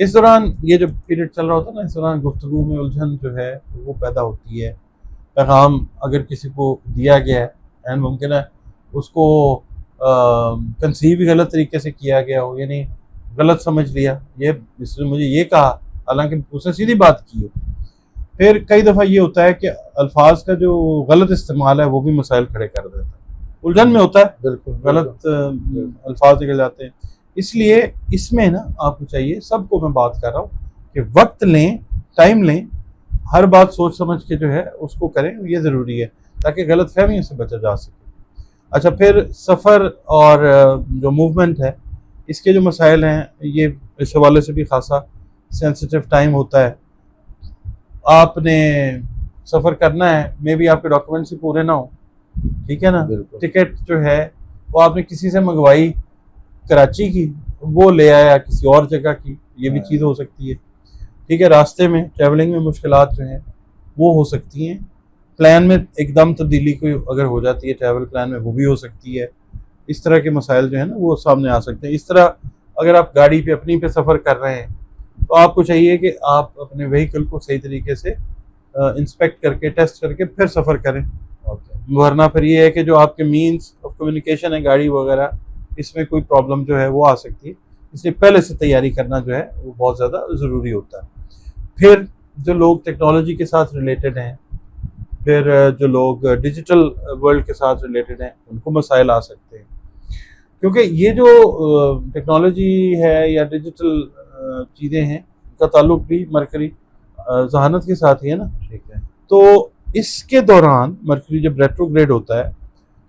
اس دوران یہ جو پیریڈ چل رہا ہوتا ہے نا، اس دوران گفتگو میں الجھن جو ہے وہ پیدا ہوتی ہے. پیغام اگر کسی کو دیا گیا ہے اینڈ ممکن ہے اس کو کنسیو بھی غلط طریقے سے کیا گیا ہو، یعنی غلط سمجھ لیا، یہ اس نے مجھے یہ کہا حالانکہ اس نے سیدھی بات کی ہو. پھر کئی دفعہ یہ ہوتا ہے کہ الفاظ کا جو غلط استعمال ہے وہ بھی مسائل کھڑے کر دیتا ہے. الجھن میں ہوتا ہے، بالکل غلط الفاظ نکل جاتے ہیں. اس لیے اس میں نا آپ کو چاہیے، سب کو میں بات کر رہا ہوں کہ وقت لیں، ٹائم لیں، ہر بات سوچ سمجھ کے جو ہے اس کو کریں، یہ ضروری ہے تاکہ غلط فہمیوں سے بچا جا سکے. اچھا، پھر سفر اور جو موومنٹ ہے اس کے جو مسائل ہیں، یہ اس حوالے سے بھی خاصا سینسیٹیو ٹائم ہوتا ہے. آپ نے سفر کرنا ہے، مے بی آپ کے ڈاکومنٹس ہی پورے نہ ہوں، ٹھیک ہے نا. ٹکٹ جو ہے وہ آپ نے کسی سے منگوائی کراچی کی، وہ لے آیا کسی اور جگہ کی، یہ بھی چیز ہو سکتی ہے. ٹھیک ہے، راستے میں ٹریولنگ میں مشکلات جو ہیں وہ ہو سکتی ہیں. پلان میں ایک دم تبدیلی کوئی اگر ہو جاتی ہے ٹریول پلان میں، وہ بھی ہو سکتی ہے. اس طرح کے مسائل جو ہیں نا وہ سامنے آ سکتے ہیں. اس طرح اگر آپ گاڑی پہ اپنی پہ سفر کر رہے ہیں تو آپ کو چاہیے کہ آپ اپنے وہیکل کو صحیح طریقے سے انسپیکٹ کر کے ٹیسٹ کر کے پھر سفر کریں. ورنہ پھر یہ ہے کہ جو آپ کے مینس آف کمیونیکیشن ہے گاڑی وغیرہ، اس میں کوئی پرابلم جو ہے وہ آ سکتی ہے. اس لیے پہلے سے تیاری کرنا جو ہے وہ بہت زیادہ ضروری ہوتا ہے. پھر جو لوگ ٹیکنالوجی کے ساتھ ریلیٹڈ ہیں، پھر جو لوگ ڈیجیٹل ورلڈ کے ساتھ ریلیٹڈ ہیں، ان کو مسائل آ سکتے ہیں. کیونکہ یہ جو ٹیکنالوجی ہے یا ڈیجیٹل چیزیں ہیں، ان کا تعلق بھی مرکری ذہانت کے ساتھ ہی ہے نا. ٹھیک ہے. تو اس کے دوران مرکری جب ریٹروگریڈ ہوتا ہے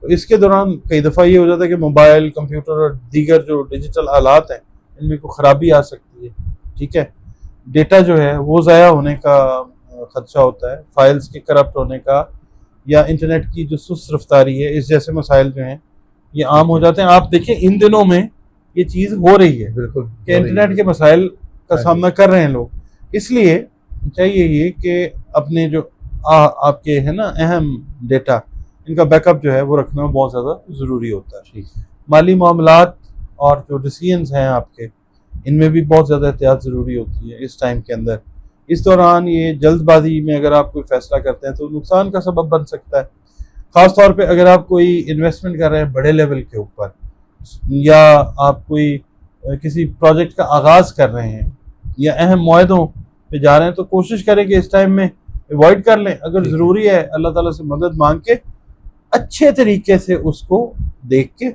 تو اس کے دوران کئی دفعہ یہ ہو جاتا ہے کہ موبائل، کمپیوٹر اور دیگر جو ڈیجیٹل آلات ہیں ان میں کوئی خرابی آ سکتی ہے. ٹھیک ہے، ڈیٹا جو ہے وہ ضائع ہونے کا خدشہ ہوتا ہے، فائلز کے کرپٹ ہونے کا، یا انٹرنیٹ کی جو سست رفتاری ہے، اس جیسے مسائل جو ہیں یہ عام ہو جاتے ہیں. آپ دیکھیں ان دنوں میں یہ چیز ہو رہی ہے، بالکل کہ انٹرنیٹ کے مسائل کا سامنا کر رہے ہیں لوگ. اس لیے چاہیے یہ کہ اپنے جو آپ کے ہے نا اہم ڈیٹا، ان کا بیک اپ جو ہے وہ رکھنا بہت زیادہ ضروری ہوتا ہے. ٹھیک. مالی معاملات اور جو ڈیسیژنز ہیں آپ کے، ان میں بھی بہت زیادہ احتیاط ضروری ہوتی ہے اس ٹائم کے اندر. اس دوران یہ جلد بازی میں اگر آپ کوئی فیصلہ کرتے ہیں تو نقصان کا سبب بن سکتا ہے. خاص طور پہ اگر آپ کوئی انویسٹمنٹ کر رہے ہیں بڑے لیول کے اوپر، یا آپ کوئی کسی پروجیکٹ کا آغاز کر رہے ہیں یا اہم معاہدوں پہ جا رہے ہیں، تو کوشش کریں کہ اس ٹائم میں ایوائڈ کر لیں. اگر ضروری ہے اللہ تعالیٰ سے مدد مانگ کے اچھے طریقے سے اس کو دیکھ کے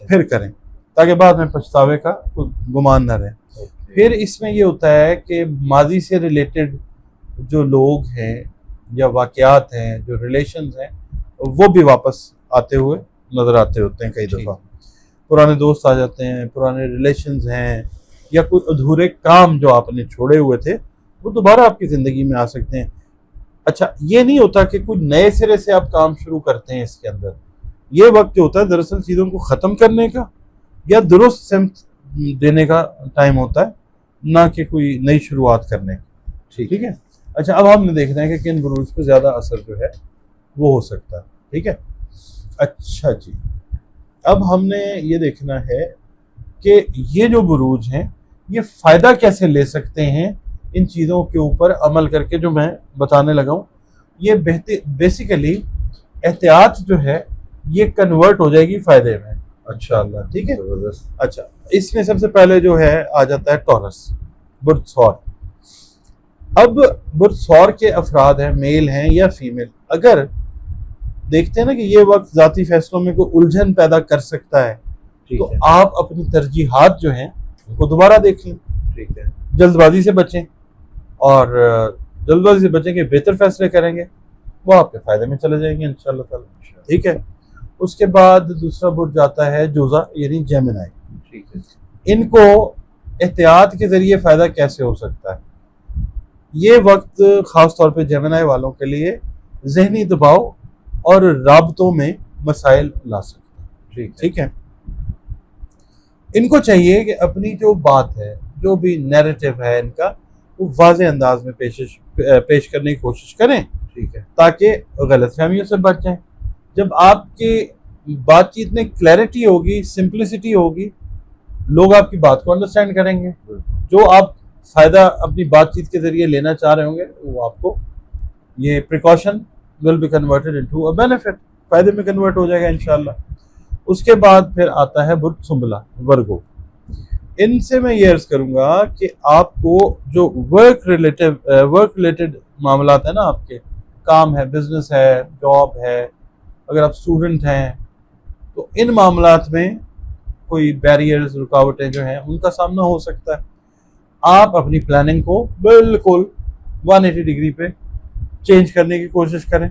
پھر کریں، تاکہ بعد میں پچھتاوے کا کوئی گمان نہ رہے. پھر اس میں یہ ہوتا ہے کہ ماضی سے ریلیٹڈ جو لوگ ہیں یا واقعات ہیں، جو ریلیشنز ہیں، وہ بھی واپس آتے ہوئے نظر آتے ہوتے ہیں. کئی دفعہ پرانے دوست آ جاتے ہیں، پرانے ریلیشنز ہیں، یا کوئی ادھورے کام جو آپ نے چھوڑے ہوئے تھے وہ دوبارہ آپ کی زندگی میں آ سکتے ہیں. اچھا، یہ نہیں ہوتا کہ کوئی نئے سرے سے آپ کام شروع کرتے ہیں. اس کے اندر یہ وقت جو ہوتا ہے دراصل چیزوں کو ختم کرنے کا یا درست سمت دینے کا ٹائم ہوتا ہے، نہ کہ کوئی نئی شروعات کرنے کا. ٹھیک ہے. اچھا، اب ہم نے دیکھنا ہے کہ کن بروج پہ زیادہ اثر جو ہے وہ ہو سکتا ہے. ٹھیک ہے. اچھا جی، اب ہم نے یہ دیکھنا ہے کہ یہ جو بروج ہیں یہ فائدہ کیسے لے سکتے ہیں ان چیزوں کے اوپر عمل کر کے جو میں بتانے لگا ہوں. یہ بیسیکلی احتیاط جو ہے یہ کنورٹ ہو جائے گی فائدے میں انشاءاللہ. ٹھیک ہے. اچھا، اس میں سب سے پہلے جو ہے آ جاتا ہے ٹورس، برج ثور. اب برج ثور کے افراد ہیں، میل ہیں یا فیمیل. اگر دیکھتے ہیں نا کہ یہ وقت ذاتی فیصلوں میں کوئی الجھن پیدا کر سکتا ہے تو آپ اپنی ترجیحات جو ہیں ان کو دوبارہ دیکھ لیں. ٹھیک ہے. جلد بازی سے بچیں، اور جلد بازی سے بچیں کہ بہتر فیصلے کریں گے وہ آپ کے فائدے میں چلے جائیں گے انشاءاللہ تعالی. ٹھیک ہے. اس کے بعد دوسرا برج آتا ہے جوزا یعنی جیمنائی. ٹھیک ہے. ان کو احتیاط کے ذریعے فائدہ کیسے ہو سکتا ہے؟ یہ وقت خاص طور پہ جیمنائی والوں کے لیے ذہنی دباؤ اور رابطوں میں مسائل لا سکتا ہے. ٹھیک ہے. ان کو چاہیے کہ اپنی جو بات ہے، جو بھی نیریٹو ہے ان کا، وہ واضح انداز میں پیش کرنے کی کوشش کریں. ٹھیک ہے. تاکہ غلط فہمیوں سے بچ جائیں. جب آپ کی بات چیت میں کلیئرٹی ہوگی، سمپلسٹی ہوگی، لوگ آپ کی بات کو انڈرسٹینڈ کریں گے. جو آپ فائدہ اپنی بات چیت کے ذریعے لینا چاہ رہے ہوں گے وہ آپ کو یہ precaution will be converted into a benefit, فائدے میں کنورٹ ہو جائے گا انشاءاللہ۔ اس کے بعد پھر آتا ہے برج سنبلا ورگو، ان سے میں یہ عرض کروں گا کہ آپ کو جو ورک ریلیٹڈ معاملات ہیں نا، آپ کے کام ہے، بزنس ہے، جاب ہے، اگر آپ اسٹوڈنٹ ہیں تو ان معاملات میں کوئی بیریئرز، رکاوٹیں جو ہیں ان کا سامنا ہو سکتا ہے۔ آپ اپنی پلاننگ کو بالکل 180 ڈگری پہ چینج کرنے کی کوشش کریں،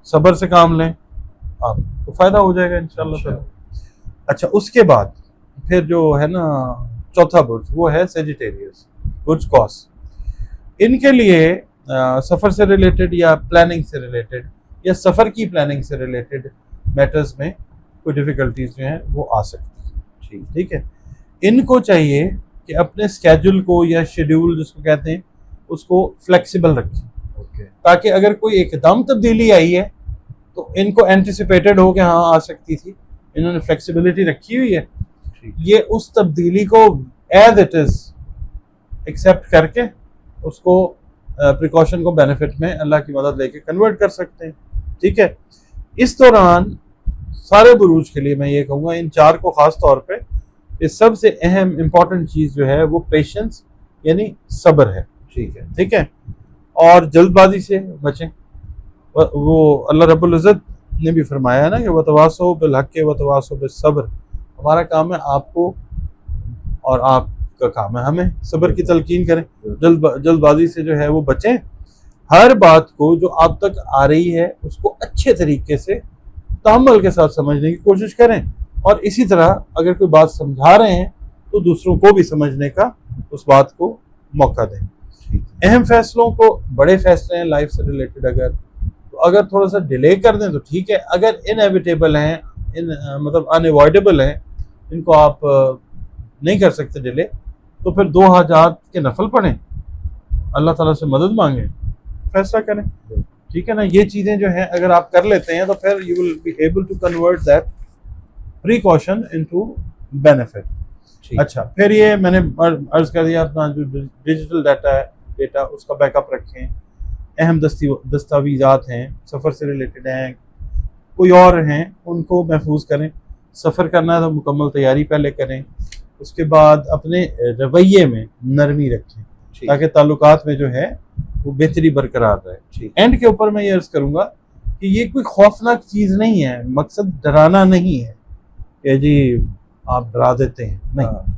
صبر سے کام لیں، آپ کو فائدہ ہو جائے گا انشاءاللہ تعالی۔ اچھا، اس کے بعد پھر جو ہے نا چوتھا برج، وہ ہے سیجیٹیریس، برج قوس۔ ان کے لیے سفر سے ریلیٹڈ یا پلاننگ سے ریلیٹڈ یا سفر کی پلاننگ سے ریلیٹڈ میٹرز میں کوئی ڈیفیکلٹیز جو ہیں وہ آ سکتی ہیں، ٹھیک ہے۔ ان کو چاہیے کہ اپنے اسکیجول کو یا شیڈیول جس کو کہتے ہیں اس کو فلیکسیبل رکھیں، تاکہ اگر کوئی ایک دم تبدیلی آئی ہے تو ان کو اینٹیسپیٹڈ ہو کہ ہاں آ سکتی تھی، انہوں نے فلیکسیبلٹی رکھی ہوئی ہے، یہ اس تبدیلی کو ایز اٹ از ایکسیپٹ کر کے اس کو پریکاشن کو بینیفٹ میں اللہ کی مدد لے کے کنورٹ کر سکتے ہیں، ٹھیک ہے۔ اس دوران سارے بروج کے لیے میں یہ کہوں گا، ان چار کو خاص طور پہ اس سب سے اہم امپورٹنٹ چیز جو ہے وہ پیشنس یعنی صبر ہے، ٹھیک ہے، اور جلد بازی سے بچیں۔ وہ اللہ رب العزت نے بھی فرمایا ہے نا کہ وتواصوا بالحق وتواصوا بالصبر، ہمارا کام ہے آپ کو اور آپ کا کام ہے ہمیں صبر کی تلقین کریں، جلد بازی سے جو ہے وہ بچیں، ہر بات کو جو آپ تک آ رہی ہے اس کو اچھے طریقے سے تحمل کے ساتھ سمجھنے کی کوشش کریں، اور اسی طرح اگر کوئی بات سمجھا رہے ہیں تو دوسروں کو بھی سمجھنے کا اس بات کو موقع دیں۔ اہم فیصلوں کو، بڑے فیصلے ہیں لائف سے ریلیٹڈ، اگر تھوڑا سا ڈیلے کر دیں تو ٹھیک ہے، اگر انیویٹیبل ہیں، مطلب انیوائڈیبل ہیں، ان کو آپ نہیں کر سکتے ڈیلے، تو پھر 2 حاجات کے نفل پڑھیں، اللہ تعالیٰ سے مدد مانگیں، فیصلہ کریں، ٹھیک ہے نا۔ یہ چیزیں جو ہیں اگر آپ کر لیتے ہیں تو پھر you will be able to convert that precaution into benefit. اچھا، پھر یہ میں نے عرض کر دیا اپنا جو ڈیجیٹل ڈیٹا اس کا بیک اپ رکھیں، اہم دستاویزات ہیں، سفر سے ریلیٹڈ ہیں، کوئی اور ہیں، ان کو محفوظ کریں۔ سفر کرنا ہے تو مکمل تیاری پہلے کریں، اس کے بعد اپنے رویے میں نرمی رکھیں تاکہ تعلقات میں جو ہے وہ بہتری برقرار رہے۔ اینڈ کے اوپر میں یہ عرض کروں گا کہ یہ کوئی خوفناک چیز نہیں ہے، مقصد ڈرانا نہیں ہے کہ جی آپ ڈرا دیتے ہیں، نہیں،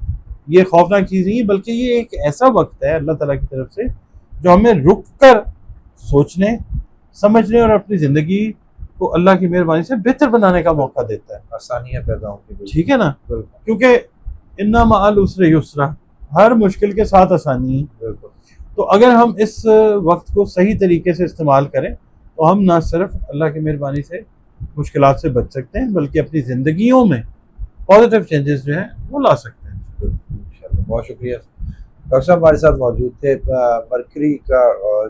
یہ خوفناک چیز نہیں ہے، بلکہ یہ ایک ایسا وقت ہے اللہ تعالیٰ کی طرف سے جو ہمیں رک کر سوچنے، سمجھنے اور اپنی زندگی کو اللہ کی مہربانی سے بہتر بنانے کا موقع دیتا ہے، آسانیاں پیدا ہوں گی، ٹھیک ہے نا، کیونکہ اِنَّ مَعَ الْعُسْرِ یُسْرًا، ہر مشکل کے ساتھ آسانی ہے۔ تو اگر ہم اس وقت کو صحیح طریقے سے استعمال کریں تو ہم نہ صرف اللہ کی مہربانی سے مشکلات سے بچ سکتے ہیں بلکہ اپنی زندگیوں میں پازیٹیو چینجز جو ہیں وہ لا سکتے ہیں۔ انشاءاللہ، بہت شکریہ ڈاکٹر صاحب ہمارے ساتھ موجود تھے۔ مرکری کا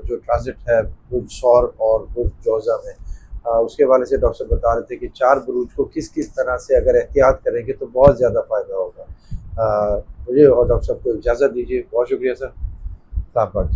جو ٹرانزٹ ہے برج ثور اور برج جوزہ میں، اس کے حوالے سے ڈاکٹر صاحب بتا رہے تھے کہ 4 بروج کو کس طرح سے اگر احتیاط کریں گے تو بہت زیادہ فائدہ ہوگا۔ مجھے اور ڈاکٹر صاحب کو اجازت دیجیے، بہت شکریہ سر، السلام علیکم۔